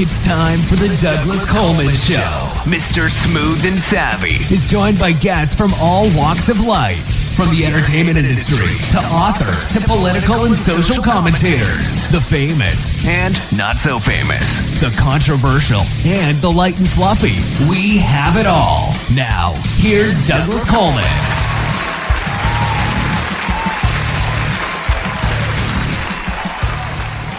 It's time for the Douglas Coleman Show. Mr. Smooth and Savvy is joined by guests from all walks of life, from the entertainment industry to authors to political and social commentators, the famous and not so famous, the controversial and the light and fluffy. We have it all. Now, here's Douglas Coleman.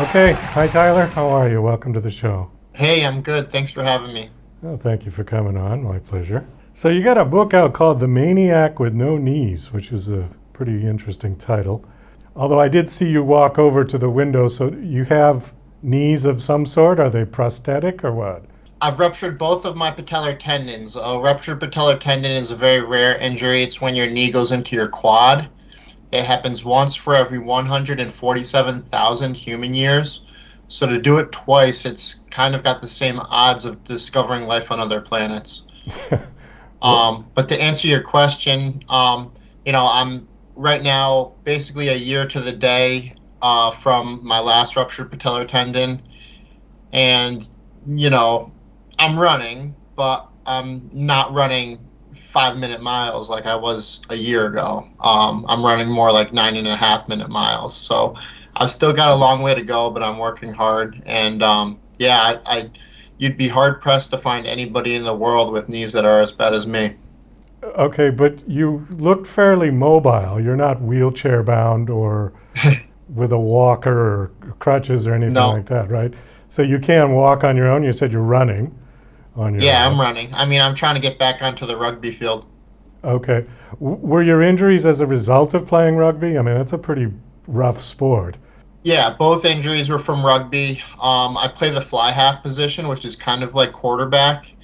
Okay. Hi, Tyler. How are you? Welcome to the show. Hey, I'm good. Thanks for having me. Oh, thank you for coming on. My pleasure. So you got a book out called The Maniac with No Knees, which is a pretty interesting title. Although I did see you walk over to the window, so you have knees of some sort? Are they prosthetic or what? I've ruptured both of my patellar tendons. A ruptured patellar tendon is a very rare injury. It's when your knee goes into your quad. It happens once for every 147,000 human years. So to do it twice, it's kind of got the same odds of discovering life on other planets. But to answer your question, I'm right now basically a year to the day from my last ruptured patellar tendon. And, I'm running, but I'm not running 5-minute miles like I was a year ago. I'm running more like 9.5-minute miles. So I've still got a long way to go, but I'm working hard. And you'd be hard pressed to find anybody in the world with knees that are as bad as me. Okay, but you look fairly mobile. You're not wheelchair bound or with a walker or crutches or anything like that, right? So you can walk on your own. You said you're running on your own. Yeah, I'm running. I mean, I'm trying to get back onto the rugby field. Okay. Were your injuries as a result of playing rugby? I mean, that's a pretty rough sport. Yeah, both injuries were from rugby. I play the flyhalf position, which is kind of like quarterback,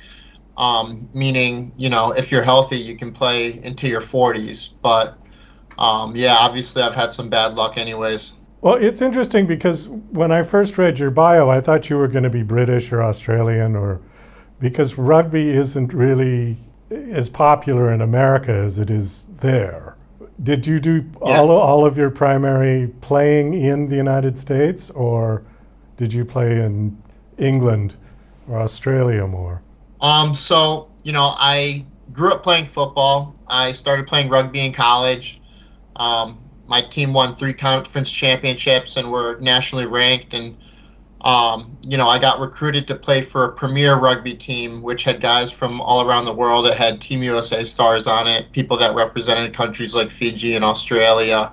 meaning, if you're healthy, you can play into your 40s. But, obviously I've had some bad luck anyways. Well, it's interesting because when I first read your bio, I thought you were going to be British or Australian, because rugby isn't really as popular in America as it is there. Did you do all of your primary playing in the United States, or did you play in England or Australia more? I grew up playing football. I started playing rugby in college. My team won 3 conference championships and were nationally ranked. And, I got recruited to play for a premier rugby team, which had guys from all around the world. It had Team USA stars on it, people that represented countries like Fiji and Australia.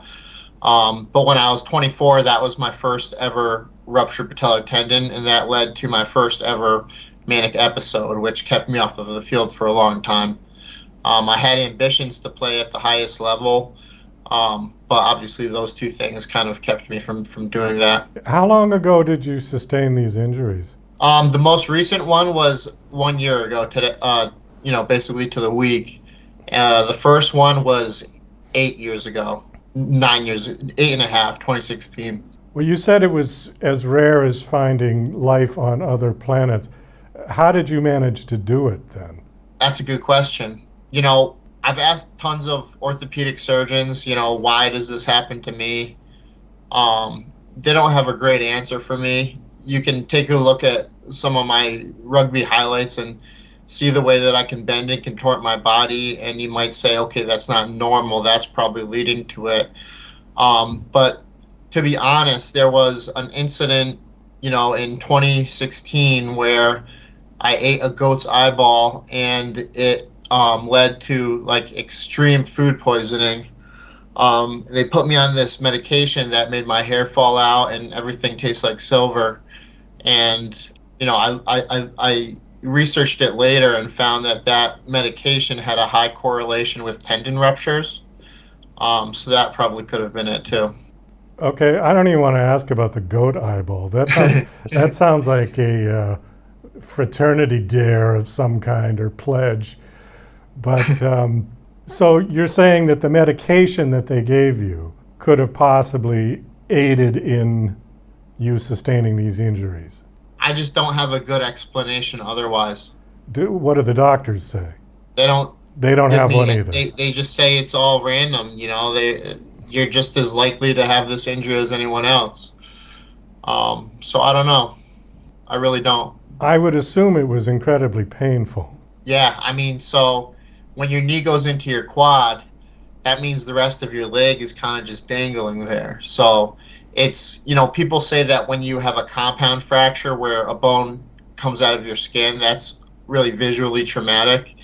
But when I was 24, that was my first ever ruptured patellar tendon, and that led to my first ever manic episode, which kept me off of the field for a long time. I had ambitions to play at the highest level, but obviously those two things kind of kept me from doing that. How long ago did you sustain these injuries? The most recent one was 1 year ago, basically to the week. The first one was 8 years ago, 9 years, 8.5, 2016. Well, you said it was as rare as finding life on other planets. How did you manage to do it then? That's a good question. I've asked tons of orthopedic surgeons, why does this happen to me? They don't have a great answer for me. You can take a look at some of my rugby highlights and see the way that I can bend and contort my body, and you might say, okay, that's not normal. That's probably leading to it. But to be honest, there was an incident, in 2016 where I ate a goat's eyeball, and it led to extreme food poisoning. They put me on this medication that made my hair fall out and everything taste like silver. And I researched it later and found that medication had a high correlation with tendon ruptures. So that probably could have been it too. Okay, I don't even want to ask about the goat eyeball. That sounds like a fraternity dare of some kind or pledge. But so you're saying that the medication that they gave you could have possibly aided in you sustaining these injuries? I just don't have a good explanation otherwise. What do the doctors say? They don't have one either. They just say it's all random. You're just as likely to have this injury as anyone else. So I don't know. I really don't. I would assume it was incredibly painful. Yeah, I mean, so when your knee goes into your quad, that means the rest of your leg is kind of just dangling there. So it's, people say that when you have a compound fracture where a bone comes out of your skin, that's really visually traumatic.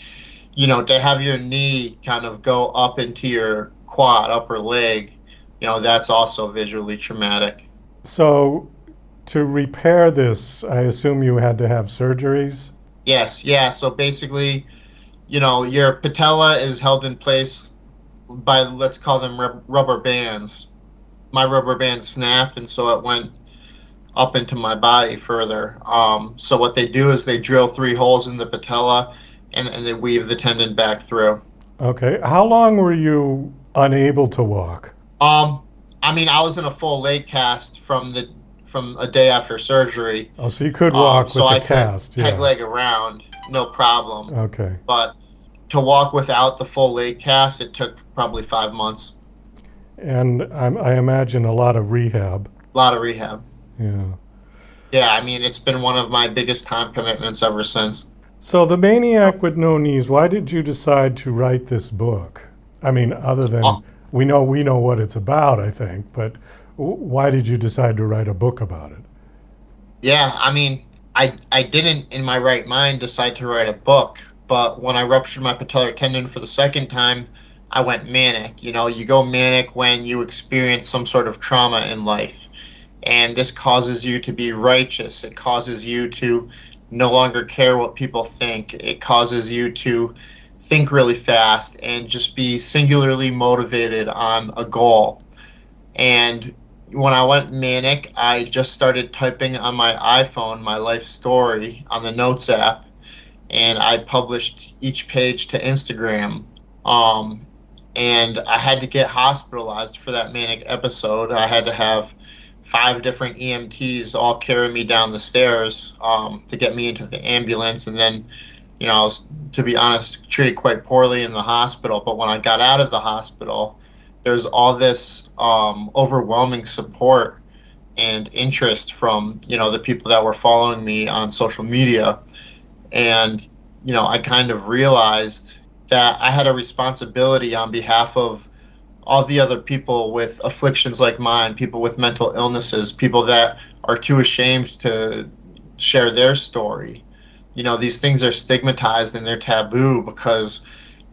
To have your knee kind of go up into your quad, upper leg, that's also visually traumatic. So to repair this, I assume you had to have surgeries? Yes, yeah. So basically, your patella is held in place by, let's call them rubber bands. My rubber band snapped, and so it went up into my body further. So what they do is they drill 3 holes in the patella, and they weave the tendon back through. Okay. How long were you unable to walk? I mean, I was in a full leg cast from a day after surgery. Oh, so you could walk so with I the cast, could peg yeah. leg around, no problem. Okay. But to walk without the full leg cast, it took probably 5 months. And I imagine a lot of rehab. A lot of rehab. Yeah. Yeah, I mean, it's been one of my biggest time commitments ever since. So the Maniac with No Knees, why did you decide to write this book? I mean, other than Oh, we know what it's about, I think, but why did you decide to write a book about it? yeah, I mean, I didn't in my right mind decide to write a book, but when I ruptured my patellar tendon for the second time, I went manic. You go manic when you experience some sort of trauma in life. And this causes you to be righteous. It causes you to no longer care what people think. It causes you to think really fast and just be singularly motivated on a goal. And when I went manic, I just started typing on my iPhone my life story on the Notes app, and I published each page to Instagram. And I had to get hospitalized for that manic episode. I had to have 5 different EMTs all carry me down the stairs to get me into the ambulance. And then, I was, to be honest, treated quite poorly in the hospital. But when I got out of the hospital, there's all this overwhelming support and interest from, the people that were following me on social media. And, I kind of realized that I had a responsibility on behalf of all the other people with afflictions like mine, people with mental illnesses, people that are too ashamed to share their story. These things are stigmatized and they're taboo because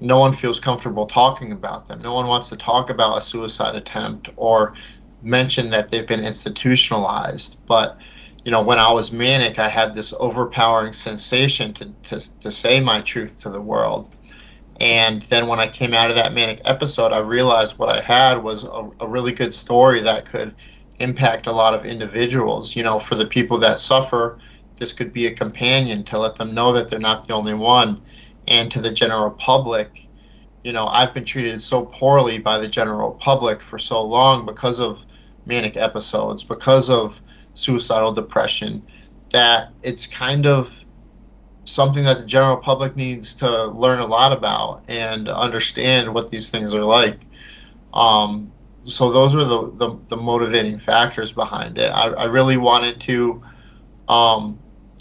no one feels comfortable talking about them. No one wants to talk about a suicide attempt or mention that they've been institutionalized. But, when I was manic, I had this overpowering sensation to say my truth to the world. And then when I came out of that manic episode, I realized what I had was a really good story that could impact a lot of individuals. For the people that suffer, this could be a companion to let them know that they're not the only one. And to the general public, I've been treated so poorly by the general public for so long because of manic episodes, because of suicidal depression, that it's kind of something that the general public needs to learn a lot about and understand what these things are like. So those are the motivating factors behind it. I really wanted to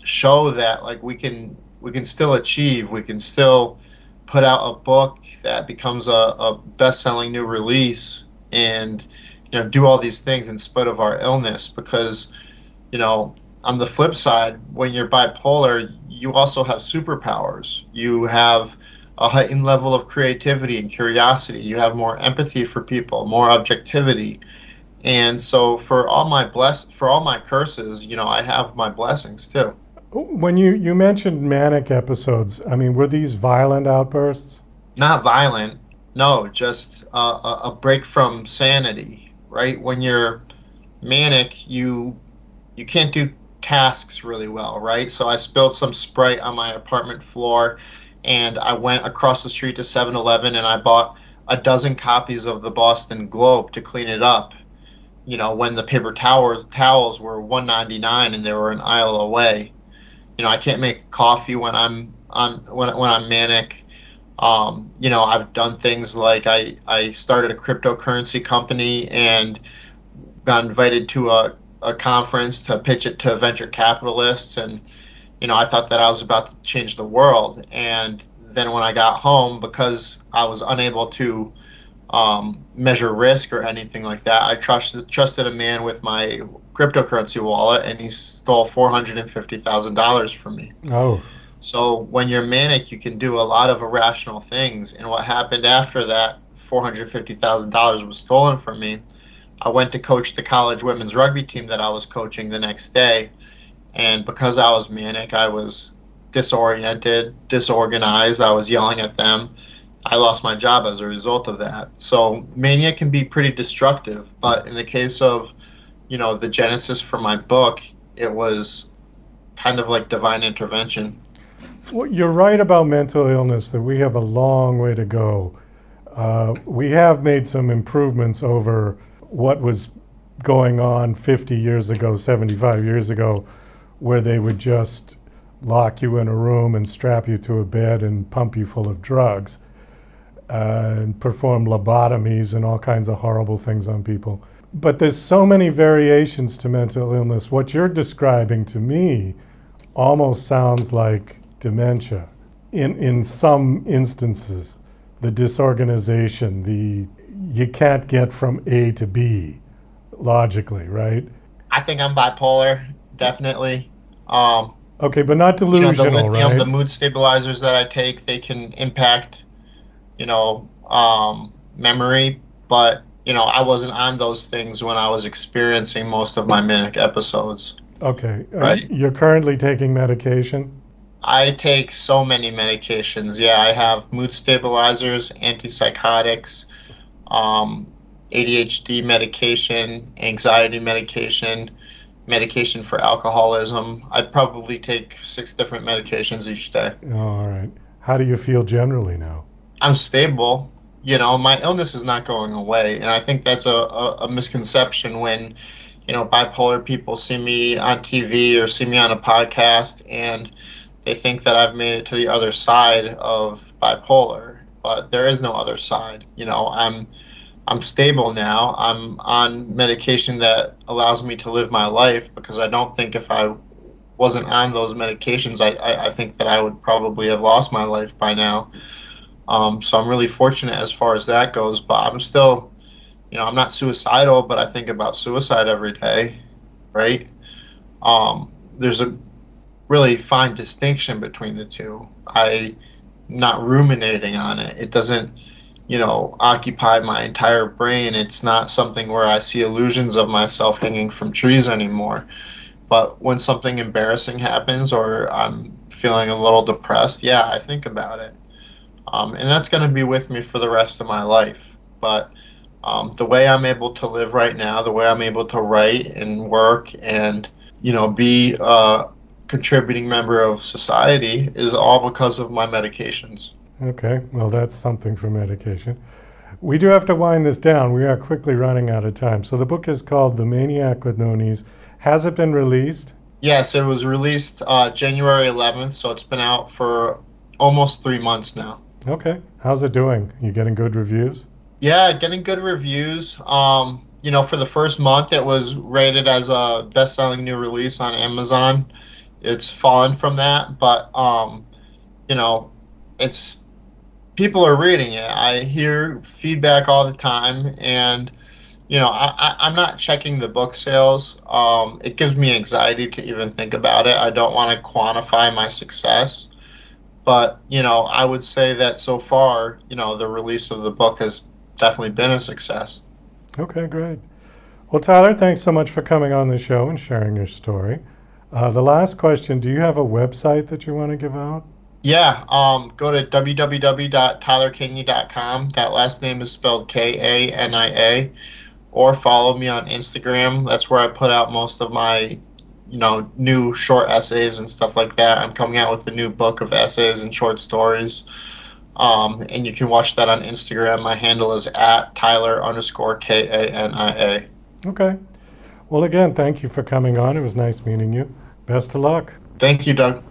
show that like we can still achieve, we can still put out a book that becomes a best-selling new release and do all these things in spite of our illness, because on the flip side, when you're bipolar, you also have superpowers. You have a heightened level of creativity and curiosity. You have more empathy for people, more objectivity. And so for all my curses, I have my blessings too. When you mentioned manic episodes, I mean, were these violent outbursts? Not violent, no, just a break from sanity, right? When you're manic, you can't do tasks really well, right? So I spilled some Sprite on my apartment floor, and I went across the street to 7-Eleven and I bought a dozen copies of the Boston Globe to clean it up. When the paper towels were $1.99 and they were an aisle away. I can't make coffee when I'm manic. I've done things like I started a cryptocurrency company and got invited to a conference to pitch it to venture capitalists, and I thought that I was about to change the world. And then when I got home, because I was unable to measure risk or anything like that, I trusted a man with my cryptocurrency wallet, and he stole $450,000 from me. Oh, So when you're manic, you can do a lot of irrational things. And what happened after that $450,000 was stolen from me, I went to coach the college women's rugby team that I was coaching the next day. And because I was manic, I was disoriented, disorganized. I was yelling at them. I lost my job as a result of that. So mania can be pretty destructive. But in the case of, the genesis for my book, it was kind of like divine intervention. well, you're right about mental illness, that we have a long way to go. We have made some improvements over what was going on 50 years ago, 75 years ago, where they would just lock you in a room and strap you to a bed and pump you full of drugs and perform lobotomies and all kinds of horrible things on people. But there's so many variations to mental illness. What you're describing to me almost sounds like dementia in some instances. The disorganization, you can't get from A to B logically, right? I think I'm bipolar, definitely. Okay, but not delusional, the lithium, right? the mood stabilizers that I take, they can impact, memory. But, I wasn't on those things when I was experiencing most of my manic episodes. Okay, Right. You're currently taking medication? I take so many medications. Yeah, I have mood stabilizers, antipsychotics, ADHD medication, anxiety medication, medication for alcoholism. I probably take 6 different medications each day. Oh, all right. How do you feel generally now? I'm stable. My illness is not going away, and I think that's a misconception when, bipolar people see me on TV or see me on a podcast, and they think that I've made it to the other side of bipolar. But there is no other side. I'm stable now. I'm on medication that allows me to live my life, because I don't think if I wasn't on those medications, I think that I would probably have lost my life by now. So I'm really fortunate as far as that goes, but I'm still, I'm not suicidal, but I think about suicide every day, right? There's a really fine distinction between the two. I'm not ruminating on it. It doesn't, occupy my entire brain. It's not something where I see illusions of myself hanging from trees anymore. But when something embarrassing happens or I'm feeling a little depressed, yeah, I think about it. And that's going to be with me for the rest of my life. But the way I'm able to live right now, the way I'm able to write and work and, be a contributing member of society is all because of my medications. Okay, well, that's something for medication. We do have to wind this down. We are quickly running out of time. So the book is called The Maniac with No Knees. Has it been released? Yes, it was released January 11th, so it's been out for almost 3 months now. Okay, how's it doing? You getting good reviews? Yeah, getting good reviews. For the first month, it was rated as a best-selling new release on Amazon. It's fallen from that, but it's people are reading it. I hear feedback all the time, and I'm not checking the book sales. It gives me anxiety to even think about it. I don't want to quantify my success, but I would say that so far, the release of the book has definitely been a success. Okay, great. Well, Tyler, thanks so much for coming on the show and sharing your story. The last question, do you have a website that you want to give out? Yeah, go to www.tylerkania.com. That last name is spelled Kania, or follow me on Instagram. That's where I put out most of my, new short essays and stuff like that. I'm coming out with a new book of essays and short stories. And you can watch that on Instagram. My handle is @Tyler_Kania. Okay. Well, again, thank you for coming on. It was nice meeting you. Best of luck. Thank you, Doug.